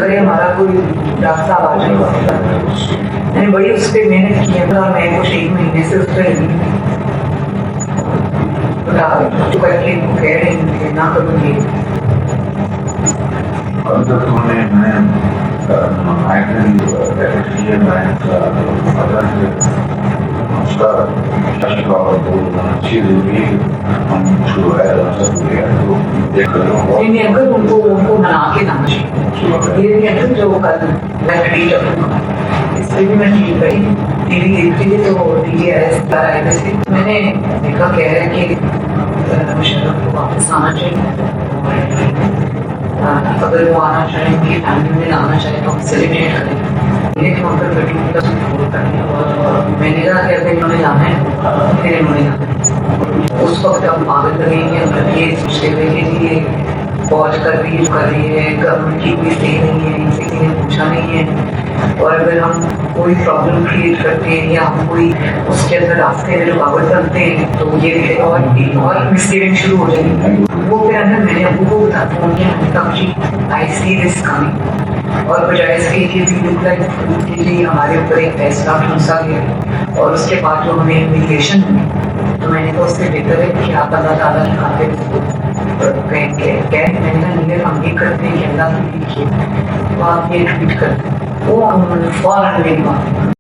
करे हमारा कोई रास्ता आ जाएगा। मैंने बड़ी उस पर मेहनत की है और मैं कुछ 1 महीने से उस पर जो करके कह रही हूँ कि ना करूँगी। अगर उनको मना के ना ये नहीं है जो कल मैं खड़ी रखूँगा, इस पर भी मैं ठीक गई टीवी देखती थी तो टीवी आया मैंने देखा कह रहे हैं कि मुशर्रफ को वापस आना चाहिए, अगर वो आना चाहेंगे फैमिली में आना चाहे तो सेलिब्रेट करें। मेरे वहाँ पर बेटू का सपोर्ट करने और मैंने कहा कि अगर इन्होंने जाना है फिर इन्होंने जाना है। उस वक्त हम पागल करेंगे ये सोचते हुए कि ये फौज कर रही है गवर्नमेंट की कोई स्टे नहीं है, किसी ने पूछा नहीं है, और अगर हम कोई प्रॉब्लम क्रिएट करते हैं या हम कोई उसके अंदर रास्ते में रुकावट बनते हैं तो ये और मिसलीडिंग शुरू हो जाएगी। वो फिर अंदर मैंने अबू को बताता हूँ कि मैंने कहा आई सी दिस कमिंग, और बजाय इसके कि वी लुक लाइक कि जी हमारे ऊपर एक फैसला ठूंसा गया और उसके बाद जो हमें इमिग्रेशन हुई तो मैंने तो उससे बेहतर है कि आप अल्लाह ताला के खातिर मैंने कहा नीले हम ये करते हैं कि अल्लाह के लिए तो आप ये ट्वीट करते हैं वो फौरन मेरी बात